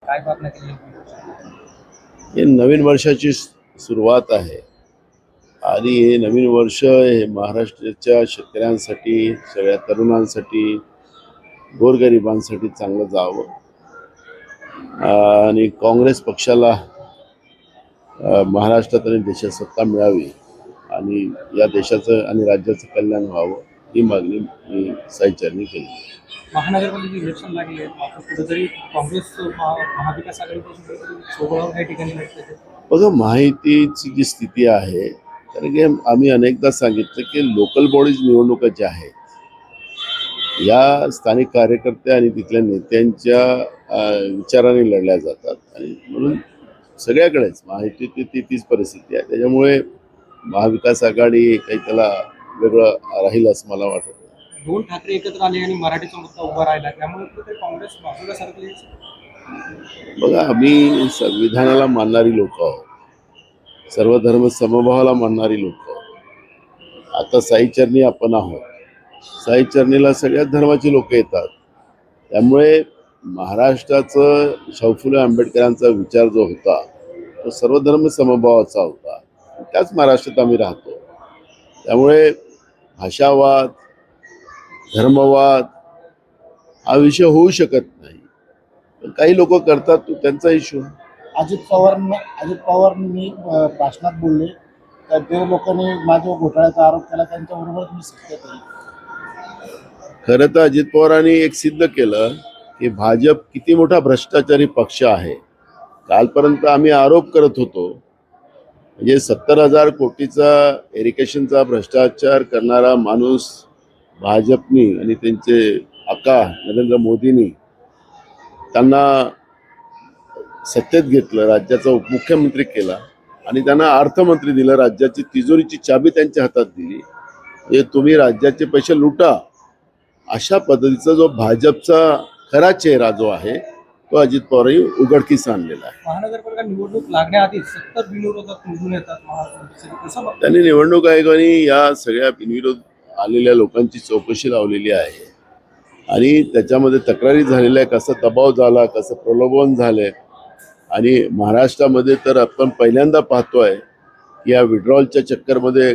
काय बातम्या केली? हे नवीन वर्षाची सुरुवात आहे आणि हे नवीन वर्ष हे महाराष्ट्राच्या शेतकऱ्यांसाठी, सगळ्या तरुणांसाठी, गोरगरिबांसाठी चांगलं जावं आणि काँग्रेस पक्षाला महाराष्ट्रात आणि देशात सत्ता मिळावी आणि या देशाचं आणि राज्याचं कल्याण व्हावं ही मागणी मी साईचरणी केली. महानगरपालिकेचे इलेक्शन लागले मात्र कुठेतरी काँग्रेस महाविकास आघाडीपासून सोबळावर काही ठिकाणी लढते. बघा, माहितीची जी स्थिती आहे, कारण की आम्ही अनेकदा सांगितलं की लोकल बॉडीज निवडणुका ज्या आहेत या स्थानिक कार्यकर्ते आणि तिथल्या नेत्यांच्या विचाराने लढल्या जातात आणि म्हणून सगळ्याकडेच माहिती तीच परिस्थिती आहे. त्याच्यामुळे महाविकास आघाडी काही त्याला वेगळं राहील असं मला वाटत नाही. दोन ठाकरे एकत्र आले आणि मराठीचा मुद्दा उभा राहिला त्यामुळे कुठेतरी काँग्रेस बाजूला सरकली. बघा, आम्ही संविधानाला मानणारी लोक आहोत, सर्व धर्म समभावाला मानणारी लोक आहोत. आता साईचरणी आपण आहोत, साईचरणीला सगळ्याच धर्माची लोक येतात. त्यामुळे महाराष्ट्राचं शाहू फुले आंबेडकरांचा विचार जो होता तो सर्व धर्म समभावाचा होता. त्याच महाराष्ट्रात आम्ही राहतो. त्यामुळे भाषावाद, धर्मवाद हा विषय होऊ शकत नाही. पण काही लोक करतात, तो त्यांचा इश्यू. अजित पवारांनी भाषणात बोलले तर देव लोकांनी माझ्या घोटाळ्याचा आरोप केला, त्यांच्याबरोबर मी सत्तेत आहे. खरं तर अजित पवारांनी एक सिद्ध केलं की भाजप किती मोठा भ्रष्टाचारी पक्ष आहे. कालपर्यंत आम्ही आरोप करत होतो, म्हणजे 70,000 कोटीचा इरिगेशनचा भ्रष्टाचार करणारा माणूस भाजपनी आणि त्यांचे आका नरेंद्र मोदींनी त्यांना सत्तेत घेतलं, राज्याचा उपमुख्यमंत्री केला आणि त्यांना अर्थमंत्री दिलं, राज्याची तिजोरीची चाबी त्यांच्या हातात दिली. म्हणजे तुम्ही राज्याचे पैसे लुटा, अशा पद्धतीचा जो भाजपचा खरा चेहरा जो आहे तो अजित पवारही उघडकीस आणलेला आहे. महानगरपालिका निवडणूक लागण्याआधी 70 बिनविरोधात निवडून येतात. त्यांनी निवडणूक आयोगाने या सगळ्या बिनविरोध आलेल्या लोकांची चौकशी लावलेली आहे आणि त्याच्यामध्ये तक्रारी झालेल्या आहे, कसा दबाव झाला, कसं प्रलोभन झालंय. आणि महाराष्ट्रामध्ये तर आपण पहिल्यांदा पाहतोय की या विड्रॉलच्या चक्करमध्ये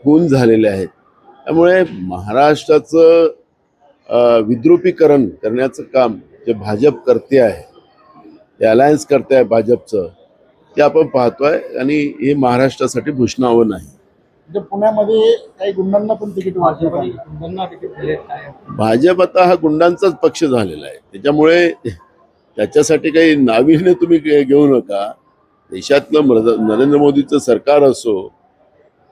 खून झालेले आहेत. त्यामुळे महाराष्ट्राचं विद्रुपीकरण करण्याचं काम जे भाजप करते आहे, ते अलायन्स करते आहे भाजपचं, ते आपण पाहतोय आणि हे महाराष्ट्रासाठी भूषणावं नाही. म्हणजे पुण्यामध्ये काही गुंडांना पण तिकीट वाटलं. भाजप आता हा गुंडांचाच पक्ष झालेला आहे. त्याच्यामुळे त्याच्यासाठी काही नाविन्य तुम्ही घेऊ नका. देशातलं नरेंद्र मोदीचं सरकार असो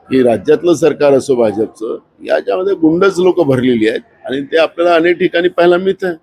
की राज्यातलं सरकार असो भाजपचं, याच्यामध्ये गुंडच लोक भरलेली आहेत आणि ते आपल्याला अनेक ठिकाणी पाहायला मिळतं.